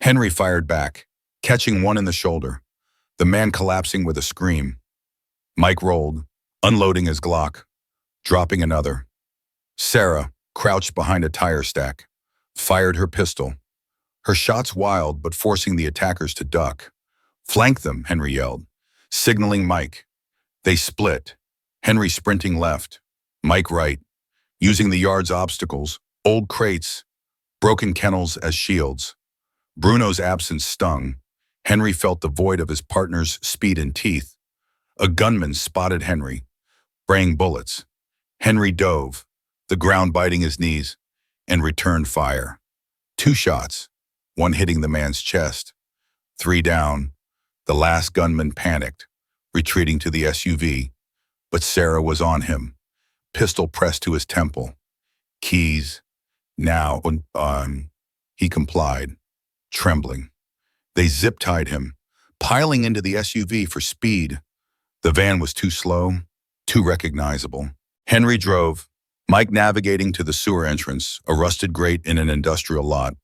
Henry fired back, catching one in the shoulder, the man collapsing with a scream. Mike rolled, unloading his Glock, dropping another. Sarah, crouched behind a tire stack, fired her pistol. Her shots wild but forcing the attackers to duck. Flank them, Henry yelled, signaling Mike. They split, Henry sprinting left, Mike right, using the yard's obstacles, old crates, broken kennels as shields. Bruno's absence stung. Henry felt the void of his partner's speed and teeth. A gunman spotted Henry, spraying bullets. Henry dove, the ground biting his knees, and returned fire. 2 shots, one hitting the man's chest. 3 down. The last gunman panicked, retreating to the SUV, but Sarah was on him, pistol pressed to his temple. Keys. Now, he complied, trembling. They zip-tied him, piling into the SUV for speed. The van was too slow, too recognizable. Henry drove, Mike navigating to the sewer entrance, a rusted grate in an industrial lot.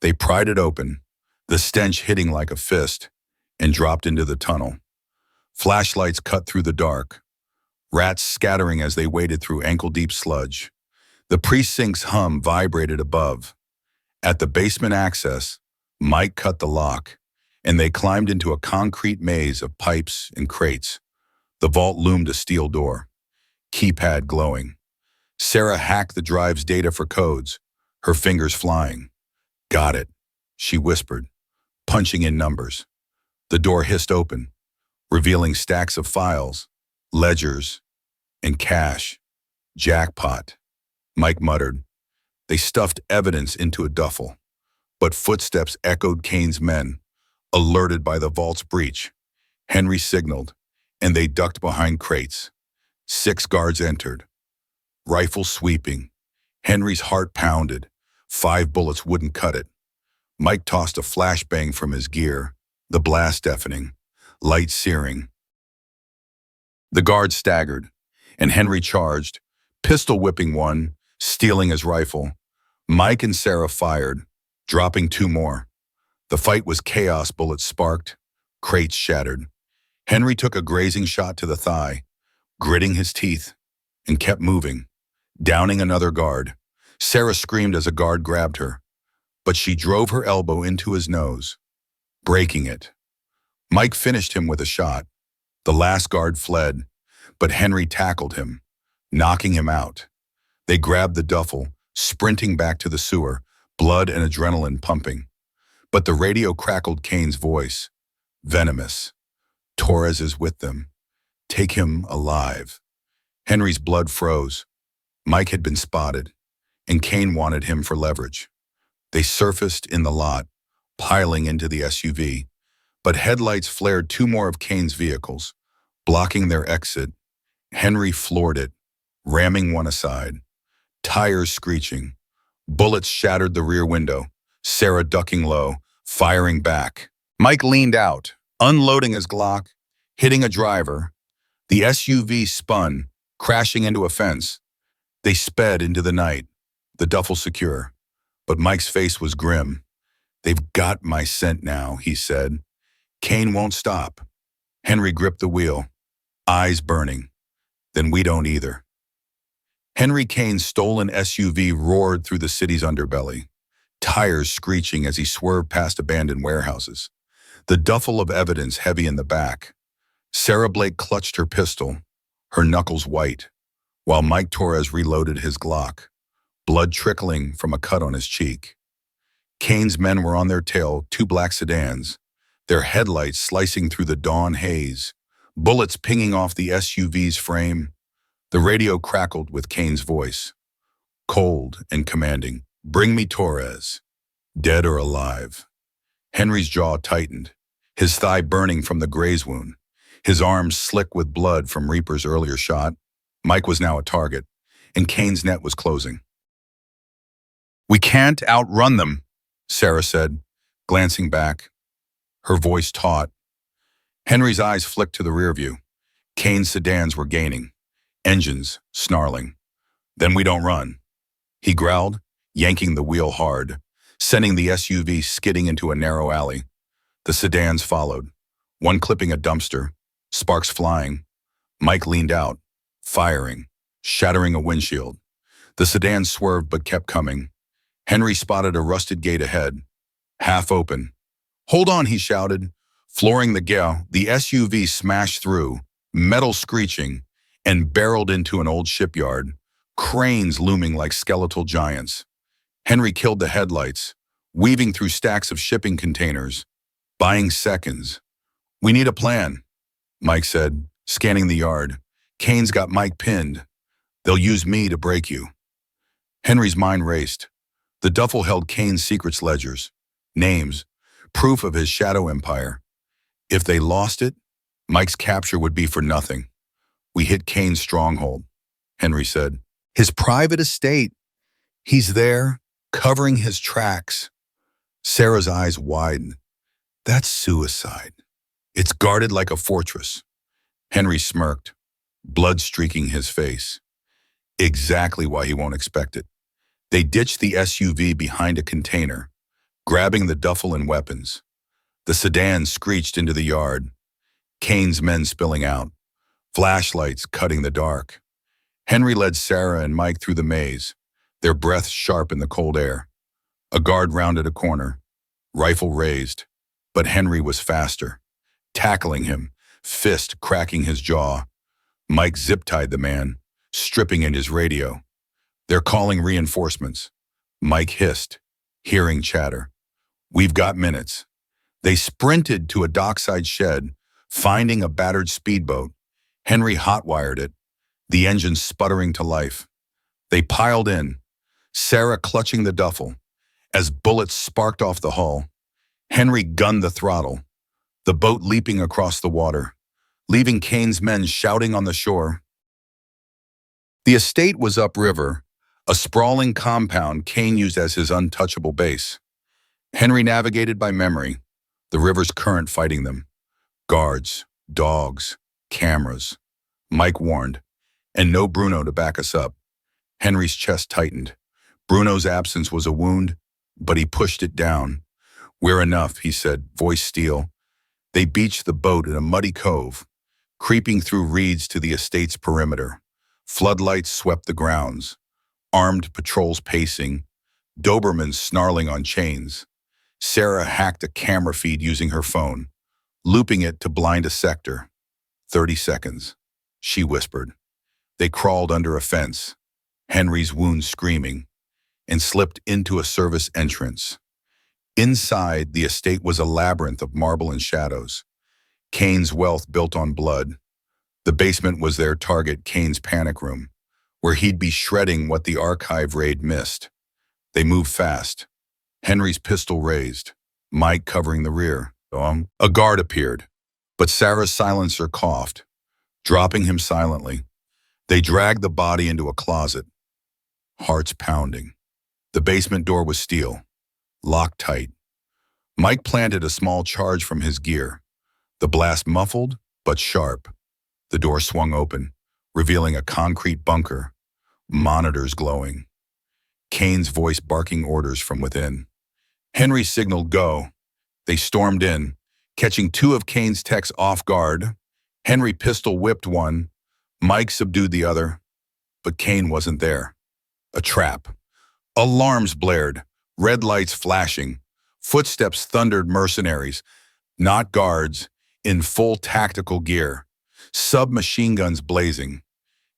They pried it open, the stench hitting like a fist, and dropped into the tunnel. Flashlights cut through the dark, rats scattering as they waded through ankle-deep sludge. The precinct's hum vibrated above. At the basement access, Mike cut the lock, and they climbed into a concrete maze of pipes and crates. The vault loomed a steel door, keypad glowing. Sarah hacked the drive's data for codes, her fingers flying. Got it, she whispered, punching in numbers. The door hissed open, revealing stacks of files, ledgers, and cash. Jackpot, Mike muttered. They stuffed evidence into a duffel, but footsteps echoed Kane's men, alerted by the vault's breach. Henry signaled, and they ducked behind crates. 6 guards entered, rifles sweeping. Henry's heart pounded. 5 bullets wouldn't cut it. Mike tossed a flashbang from his gear, the blast deafening, light searing. The guards staggered, and Henry charged, pistol whipping one, stealing his rifle. Mike and Sarah fired, dropping 2 more. The fight was chaos. Bullets sparked, crates shattered. Henry took a grazing shot to the thigh, gritting his teeth, and kept moving, downing another guard. Sarah screamed as a guard grabbed her, but she drove her elbow into his nose, breaking it. Mike finished him with a shot. The last guard fled, but Henry tackled him, knocking him out. They grabbed the duffel, sprinting back to the sewer, blood and adrenaline pumping. But the radio crackled Kane's voice, venomous. Torres is with them. Take him alive. Henry's blood froze. Mike had been spotted, and Kane wanted him for leverage. They surfaced in the lot, piling into the SUV, but headlights flared 2 more of Kane's vehicles, blocking their exit. Henry floored it, ramming one aside, tires screeching. Bullets shattered the rear window, Sarah ducking low, firing back. Mike leaned out, unloading his Glock, hitting a driver. The SUV spun, crashing into a fence. They sped into the night, the duffel secure. But Mike's face was grim. "They've got my scent now," he said. "Kane won't stop." Henry gripped the wheel, eyes burning. "Then we don't either." Henry Kane's stolen SUV roared through the city's underbelly, tires screeching as he swerved past abandoned warehouses, the duffel of evidence heavy in the back. Sarah Blake clutched her pistol, her knuckles white, while Mike Torres reloaded his Glock, blood trickling from a cut on his cheek. Kane's men were on their tail, two black sedans, their headlights slicing through the dawn haze, bullets pinging off the SUV's frame. The radio crackled with Kane's voice, cold and commanding. "Bring me Torres, dead or alive." Henry's jaw tightened, his thigh burning from the graze wound, his arms slick with blood from Reaper's earlier shot. Mike was now a target, and Kane's net was closing. "We can't outrun them," Sarah said, glancing back, her voice taut. Henry's eyes flicked to the rear view. Kane's sedans were gaining, engines snarling. "Then we don't run," he growled, yanking the wheel hard, sending the SUV skidding into a narrow alley. The sedans followed, one clipping a dumpster, sparks flying. Mike leaned out, firing, shattering a windshield. The sedan swerved but kept coming. Henry spotted a rusted gate ahead, half open. "Hold on," he shouted. Flooring the gale, the SUV smashed through, metal screeching, and barreled into an old shipyard, cranes looming like skeletal giants. Henry killed the headlights, weaving through stacks of shipping containers, buying seconds. "We need a plan," Mike said, scanning the yard. "Kane's got Mike pinned. They'll use me to break you." Henry's mind raced. The duffel held Kane's secrets ledgers, names, proof of his shadow empire. If they lost it, Mike's capture would be for nothing. "We hit Kane's stronghold," Henry said. "His private estate. He's there, covering his tracks." Sarah's eyes widened. "That's suicide. It's guarded like a fortress." Henry smirked, blood streaking his face. "Exactly why he won't expect it." They ditched the SUV behind a container, grabbing the duffel and weapons. The sedan screeched into the yard, Kane's men spilling out, flashlights cutting the dark. Henry led Sarah and Mike through the maze, their breaths sharp in the cold air. A guard rounded a corner, rifle raised, but Henry was faster, tackling him, fist cracking his jaw. Mike zip-tied the man, stripping in his radio. "They're calling reinforcements." Mike hissed, hearing chatter. "We've got minutes." They sprinted to a dockside shed, finding a battered speedboat. Henry hotwired it, the engine sputtering to life. They piled in, Sarah clutching the duffel. As bullets sparked off the hull, Henry gunned the throttle, the boat leaping across the water, leaving Kane's men shouting on the shore. The estate was upriver, a sprawling compound Kane used as his untouchable base. Henry navigated by memory, the river's current fighting them. Guards, dogs, cameras. Mike warned, and no Bruno to back us up. Henry's chest tightened. Bruno's absence was a wound, but he pushed it down. "We're enough," he said, voice steel. They beached the boat in a muddy cove, creeping through reeds to the estate's perimeter. Floodlights swept the grounds, armed patrols pacing, Dobermans snarling on chains. Sarah hacked a camera feed using her phone, looping it to blind a sector. 30 seconds, she whispered. They crawled under a fence, Henry's wound screaming, and slipped into a service entrance. Inside, the estate was a labyrinth of marble and shadows. Kane's wealth built on blood. The basement was their target, Kane's panic room, where he'd be shredding what the archive raid missed. They moved fast, Henry's pistol raised, Mike covering the rear. A guard appeared, but Sarah's silencer coughed, dropping him silently. They dragged the body into a closet, hearts pounding. The basement door was steel, locked tight. Mike planted a small charge from his gear, the blast muffled but sharp. The door swung open, revealing a concrete bunker, monitors glowing. Kane's voice barking orders from within. Henry signaled go. They stormed in, catching two of Kane's techs off guard. Henry pistol whipped one. Mike subdued the other, but Kane wasn't there. A trap. Alarms blared, red lights flashing. Footsteps thundered mercenaries, not guards, in full tactical gear. Submachine guns blazing.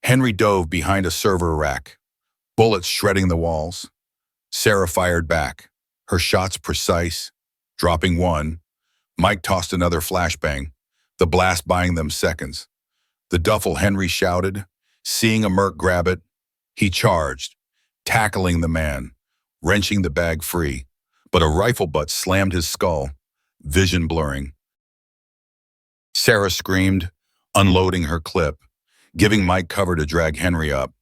Henry dove behind a server rack, bullets shredding the walls. Sarah fired back, her shots precise, dropping one. Mike tossed another flashbang, the blast buying them seconds. The duffel, Henry shouted. Seeing a merc grab it, he charged, tackling the man, wrenching the bag free. But a rifle butt slammed his skull, vision blurring. Sarah screamed, unloading her clip, giving Mike cover to drag Henry up.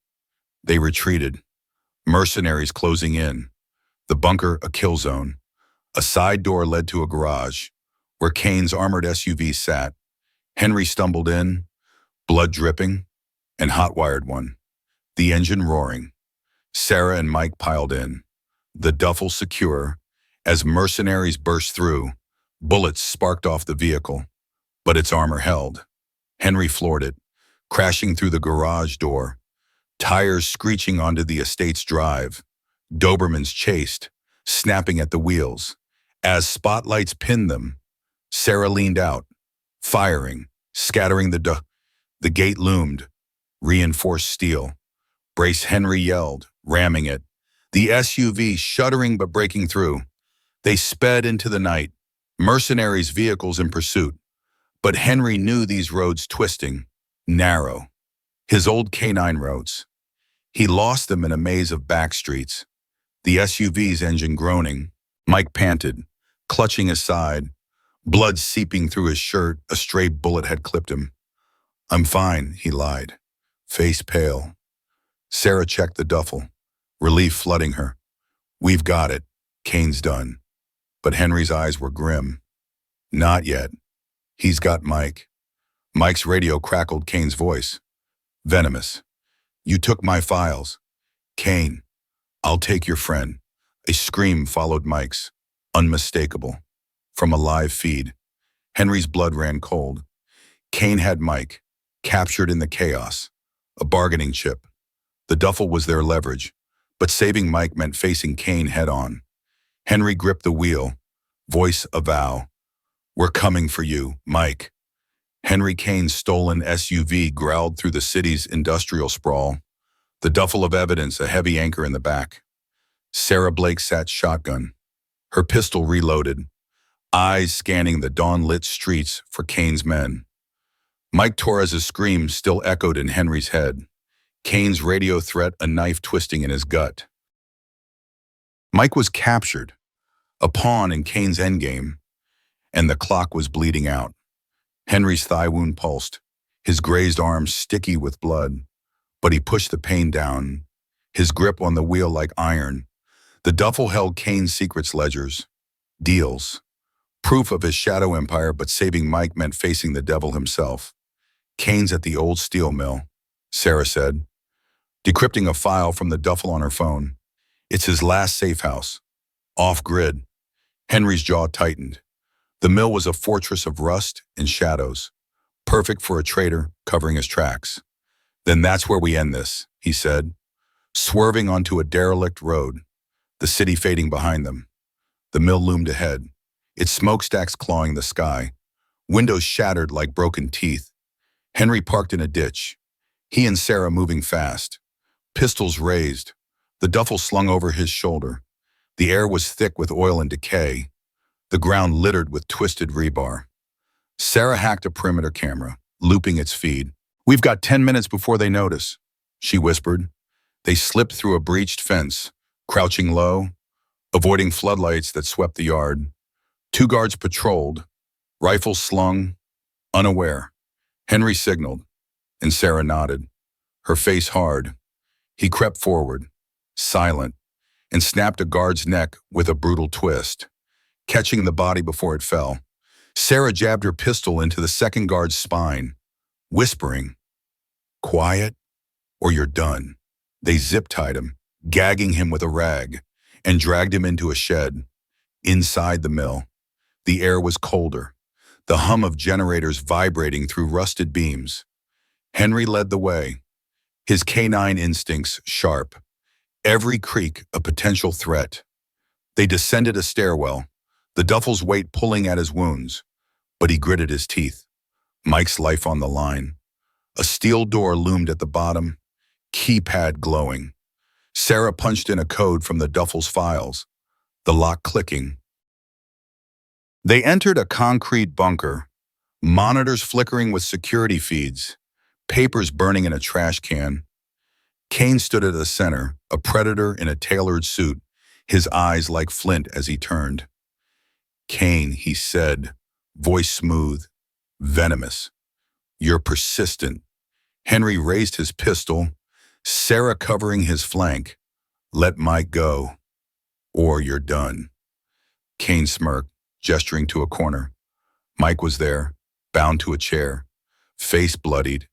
They retreated, mercenaries closing in. The bunker, a kill zone. A side door led to a garage, where Kane's armored SUV sat. Henry stumbled in, blood dripping, and hot-wired one. The engine roaring. Sarah and Mike piled in, the duffel secure. As mercenaries burst through, bullets sparked off the vehicle, but its armor held. Henry floored it, crashing through the garage door, tires screeching onto the estate's drive. Dobermans chased, snapping at the wheels. As spotlights pinned them, Sarah leaned out, firing, scattering the gate loomed, reinforced steel. Brace, Henry yelled, ramming it. The SUV shuddering but breaking through. They sped into the night, mercenaries' vehicles in pursuit. But Henry knew these roads twisting, narrow. His old K9 roads. He lost them in a maze of back streets. The SUV's engine groaning. Mike panted, clutching his side, blood seeping through his shirt. A stray bullet had clipped him. "I'm fine," he lied, face pale. Sarah checked the duffel, relief flooding her. "We've got it. Kane's done." But Henry's eyes were grim. "Not yet. He's got Mike." Mike's radio crackled Kane's voice. Venomous. "You took my files. Kane, I'll take your friend." A scream followed Mike's, unmistakable, from a live feed. Henry's blood ran cold. Kane had Mike, captured in the chaos, a bargaining chip. The duffel was their leverage, but saving Mike meant facing Kane head-on. Henry gripped the wheel, voice a vow. "We're coming for you, Mike." Henry Kane's stolen SUV growled through the city's industrial sprawl, the duffel of evidence a heavy anchor in the back. Sarah Blake sat shotgun, her pistol reloaded, eyes scanning the dawn-lit streets for Kane's men. Mike Torres's scream still echoed in Henry's head, Kane's radio threat a knife twisting in his gut. Mike was captured, a pawn in Kane's endgame, and the clock was bleeding out. Henry's thigh wound pulsed, his grazed arm sticky with blood, but he pushed the pain down, his grip on the wheel like iron. The duffel held Kane's secrets ledgers, deals, proof of his shadow empire, but saving Mike meant facing the devil himself. "Kane's at the old steel mill," Sarah said, decrypting a file from the duffel on her phone. "It's his last safe house, off-grid." Henry's jaw tightened. The mill was a fortress of rust and shadows, perfect for a traitor covering his tracks. "Then that's where we end this," he said, swerving onto a derelict road, the city fading behind them. The mill loomed ahead, its smokestacks clawing the sky, windows shattered like broken teeth. Henry parked in a ditch, he and Sarah moving fast, pistols raised, the duffel slung over his shoulder. The air was thick with oil and decay, the ground littered with twisted rebar. Sarah hacked a perimeter camera, looping its feed. "We've got 10 minutes before they notice," she whispered. They slipped through a breached fence, crouching low, avoiding floodlights that swept the yard. 2 guards patrolled, rifles slung, unaware. Henry signaled, and Sarah nodded, her face hard. He crept forward, silent, and snapped a guard's neck with a brutal twist, catching the body before it fell. Sarah jabbed her pistol into the second guard's spine, whispering, Quiet, or you're done. They zip-tied him, gagging him with a rag, and dragged him into a shed. Inside the mill, the air was colder, the hum of generators vibrating through rusted beams. Henry led the way, his canine instincts sharp, every creak a potential threat. They descended a stairwell, the duffel's weight pulling at his wounds, but he gritted his teeth. Mike's life on the line. A steel door loomed at the bottom, keypad glowing. Sarah punched in a code from the duffel's files, the lock clicking. They entered a concrete bunker, monitors flickering with security feeds, papers burning in a trash can. Kane stood at the center, a predator in a tailored suit, his eyes like flint as he turned. "Kane," he said, voice smooth, venomous. "You're persistent." Henry raised his pistol, Sarah covering his flank. "Let Mike go, or you're done." Kane smirked, gesturing to a corner. Mike was there, bound to a chair, face bloodied,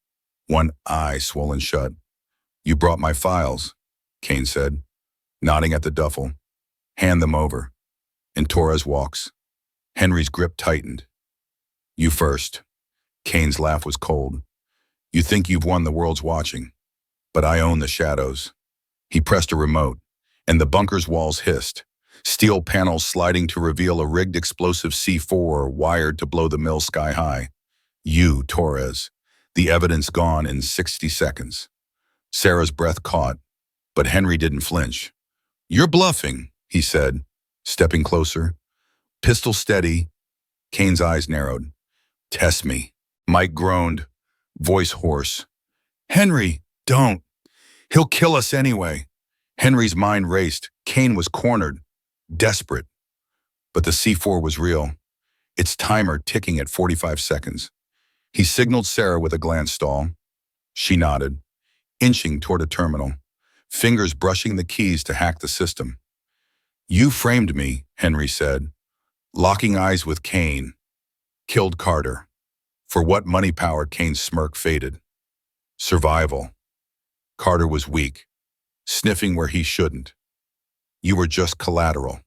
one eye swollen shut. "You brought my files," Kane said, nodding at the duffel. "Hand them over." And Torres walks. Henry's grip tightened. "You first." Kane's laugh was cold. "You think you've won, the world's watching, but I own the shadows." He pressed a remote, and the bunker's walls hissed, steel panels sliding to reveal a rigged explosive C4 wired to blow the mill sky high. "You, Torres." The evidence gone in 60 seconds. Sarah's breath caught, but Henry didn't flinch. "You're bluffing," he said, stepping closer. Pistol steady. Kane's eyes narrowed. "Test me." Mike groaned, voice hoarse. "Henry, don't. He'll kill us anyway." Henry's mind raced. Kane was cornered, desperate. But the C4 was real, its timer ticking at 45 seconds. He signaled Sarah with a glance stall. She nodded, inching toward a terminal, fingers brushing the keys to hack the system. "You framed me," Henry said, locking eyes with Kane. "Killed Carter." For what money power? Kane's smirk faded. "Survival." Carter was weak, sniffing where he shouldn't. "You were just collateral."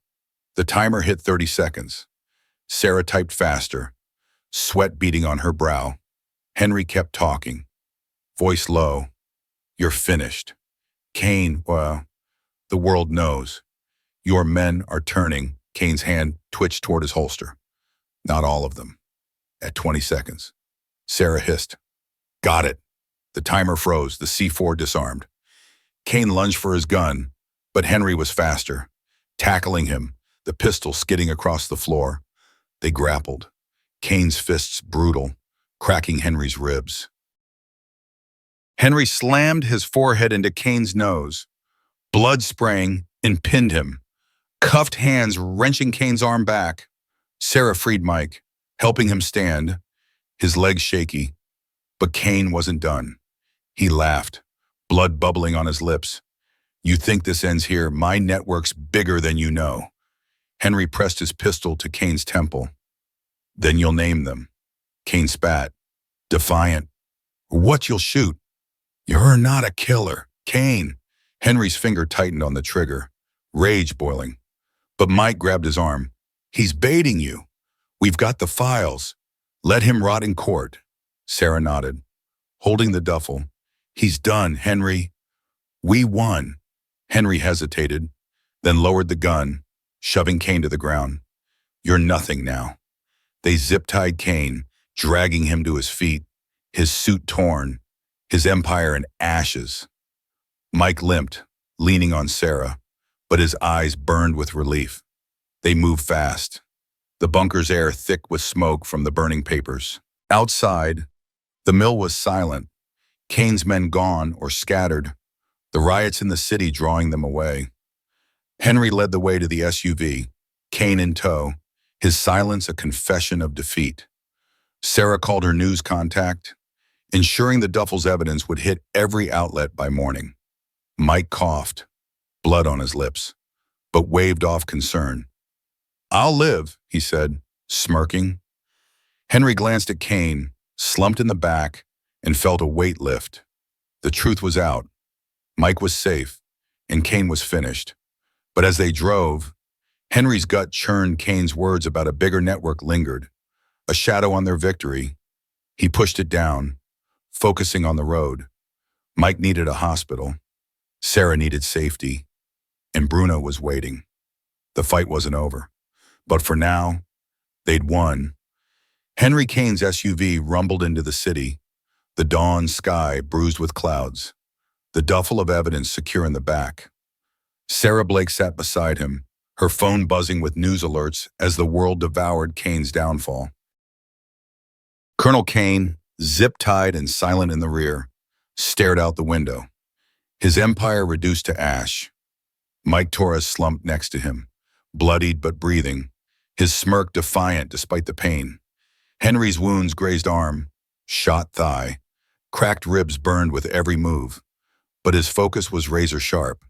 The timer hit 30 seconds. Sarah typed faster, sweat beading on her brow. Henry kept talking, voice low. "You're finished." Kane, well, the world knows. "Your men are turning." Kane's hand twitched toward his holster. "Not all of them." At 20 seconds. Sarah hissed. "Got it." The timer froze, the C4 disarmed. Kane lunged for his gun, but Henry was faster, tackling him, the pistol skidding across the floor. They grappled, Kane's fists brutal, cracking Henry's ribs. Henry slammed his forehead into Kane's nose, blood spraying, and pinned him, cuffed hands wrenching Kane's arm back. Sarah freed Mike, helping him stand, his legs shaky. But Kane wasn't done. He laughed, blood bubbling on his lips. "You think this ends here? My network's bigger than you know." Henry pressed his pistol to Kane's temple. "Then you'll name them." Kane spat, defiant. "What you'll shoot?" "You're not a killer." "Kane." Henry's finger tightened on the trigger, rage boiling. But Mike grabbed his arm. "He's baiting you. We've got the files. Let him rot in court." Sarah nodded, holding the duffel. "He's done, Henry." "We won." Henry hesitated, then lowered the gun, shoving Kane to the ground. "You're nothing now." They zip-tied Kane, dragging him to his feet, his suit torn, his empire in ashes. Mike limped, leaning on Sarah, but his eyes burned with relief. They moved fast, the bunker's air thick with smoke from the burning papers. Outside, the mill was silent, Kane's men gone or scattered, the riots in the city drawing them away. Henry led the way to the SUV, Kane in tow, his silence a confession of defeat. Sarah called her news contact, ensuring the duffel's evidence would hit every outlet by morning. Mike coughed, blood on his lips, but waved off concern. "I'll live," he said, smirking. Henry glanced at Kane, slumped in the back, and felt a weight lift. The truth was out. Mike was safe, and Cain was finished. But as they drove, Henry's gut churned. Cain's words about a bigger network lingered, a shadow on their victory. He pushed it down, focusing on the road. Mike needed a hospital. Sarah needed safety. And Bruno was waiting. The fight wasn't over. But for now, they'd won. Henry Cain's SUV rumbled into the city, the dawn sky bruised with clouds, the duffel of evidence secure in the back. Sarah Blake sat beside him, her phone buzzing with news alerts as the world devoured Cain's downfall. Colonel Cain, zip-tied and silent in the rear, stared out the window, his empire reduced to ash. Mike Torres slumped next to him, bloodied but breathing, his smirk defiant despite the pain. Henry's wounds grazed arm, shot thigh, cracked ribs burned with every move. But his focus was razor sharp.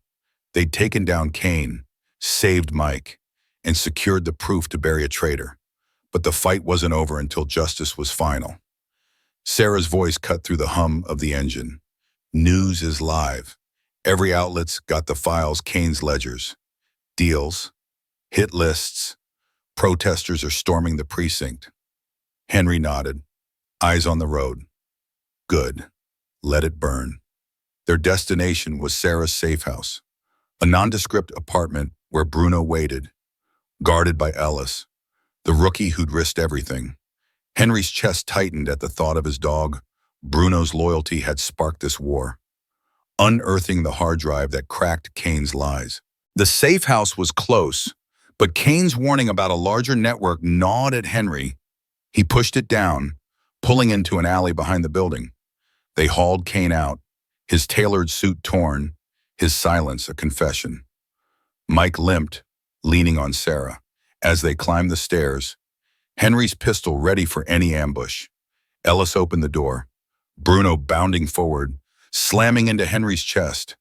They'd taken down Cain, saved Mike, and secured the proof to bury a traitor. But the fight wasn't over until justice was final. Sarah's voice cut through the hum of the engine. News is live. Every outlet's got the files, Cain's ledgers, deals, hit lists. Protesters are storming the precinct. Henry nodded, eyes on the road. Good. Let it burn. Their destination was Sarah's safe house, a nondescript apartment where Bruno waited, guarded by Ellis, the rookie who'd risked everything. Henry's chest tightened at the thought of his dog. Bruno's loyalty had sparked this war, unearthing the hard drive that cracked Cain's lies. The safe house was close, but Cain's warning about a larger network gnawed at Henry. He pushed it down, pulling into an alley behind the building. They hauled Cain out, his tailored suit torn, his silence a confession. Mike limped, leaning on Sarah. As they climbed the stairs, Henry's pistol ready for any ambush. Ellis opened the door, Bruno bounding forward, slamming into Henry's chest,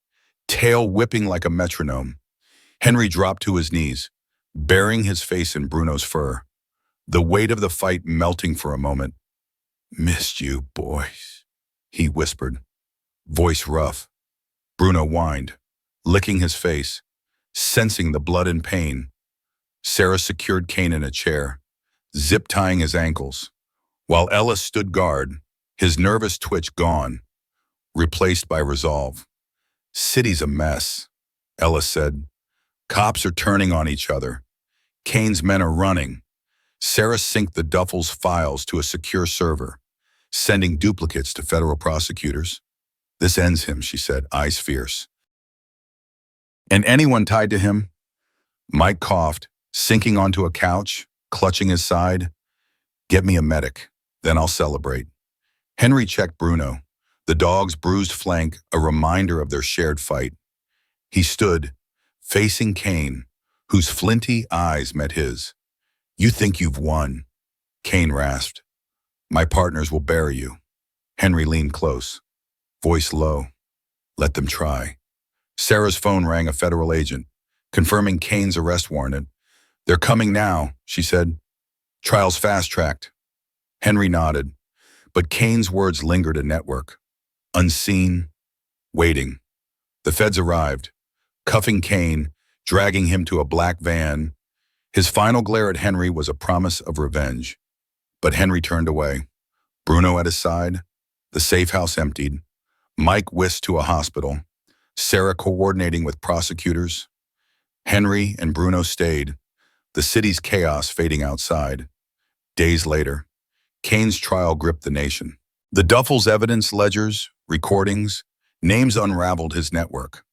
tail whipping like a metronome. Henry dropped to his knees, burying his face in Bruno's fur, the weight of the fight melting for a moment. "Missed you, boys," he whispered, voice rough. Bruno whined, licking his face, sensing the blood and pain. Sarah secured Cain in a chair, zip-tying his ankles, while Ellis stood guard, his nervous twitch gone, replaced by resolve. "City's a mess," Ellis said. "Cops are turning on each other. Cain's men are running." Sarah synced the duffel's files to a secure server, sending duplicates to federal prosecutors. "This ends him," she said, eyes fierce. "And anyone tied to him?" Mike coughed, sinking onto a couch, clutching his side. "Get me a medic, then I'll celebrate." Henry checked Bruno, the dog's bruised flank a reminder of their shared fight. He stood, facing Cain, whose flinty eyes met his. "You think you've won," Cain rasped. "My partners will bury you." Henry leaned close, voice low. "Let them try." Sarah's phone rang, a federal agent, confirming Cain's arrest warrant. "They're coming now," she said. "Trial's fast-tracked." Henry nodded, but Cain's words lingered a network. Unseen, waiting. The feds arrived, cuffing Cain, dragging him to a black van. His final glare at Henry was a promise of revenge. But Henry turned away. Bruno at his side, the safe house emptied, Mike whisked to a hospital, Sarah coordinating with prosecutors. Henry and Bruno stayed, the city's chaos fading outside. Days later, Cain's trial gripped the nation. The Duffel's evidence ledgers, recordings, names unraveled his network,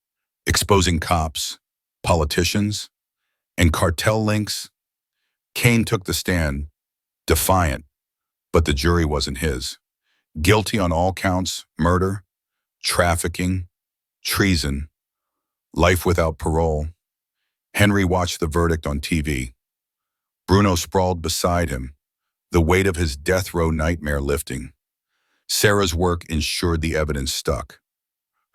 exposing cops, politicians, and cartel links. Cain took the stand, defiant, but the jury wasn't his. Guilty on all counts: murder, trafficking, treason, life without parole. Henry watched the verdict on TV. Bruno sprawled beside him, the weight of his death row nightmare lifting. Sarah's work ensured the evidence stuck,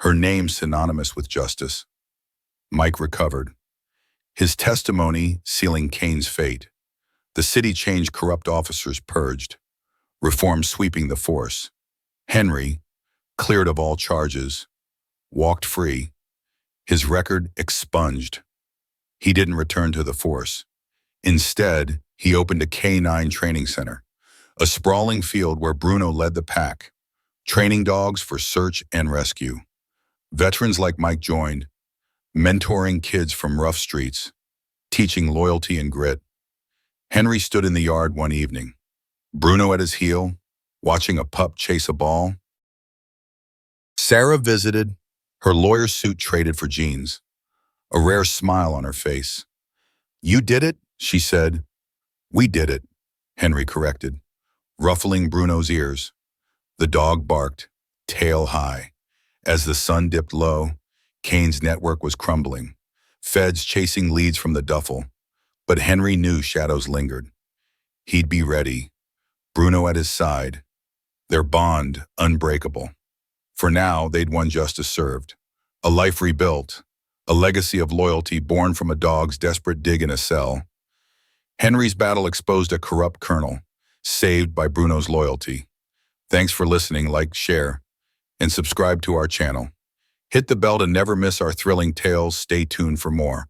her name synonymous with justice. Mike recovered, his testimony sealing Cain's fate. The city changed, corrupt officers purged, reform sweeping the force. Henry, cleared of all charges, walked free, his record expunged. He didn't return to the force. Instead, he opened a K-9 training center, a sprawling field where Bruno led the pack, training dogs for search and rescue. Veterans like Mike joined, mentoring kids from rough streets, teaching loyalty and grit. Henry stood in the yard one evening, Bruno at his heel, watching a pup chase a ball. Sarah visited, her lawyer's suit traded for jeans, a rare smile on her face. "You did it," she said. "We did it," Henry corrected, ruffling Bruno's ears. The dog barked, tail high. As the sun dipped low, Kane's network was crumbling, feds chasing leads from the duffel. But Henry knew shadows lingered. He'd be ready, Bruno at his side, their bond unbreakable. For now, they'd won justice served, a life rebuilt, a legacy of loyalty born from a dog's desperate dig in a cell. Henry's battle exposed a corrupt colonel, saved by Bruno's loyalty. Thanks for listening. Like, share, and subscribe to our channel. Hit the bell to never miss our thrilling tales. Stay tuned for more.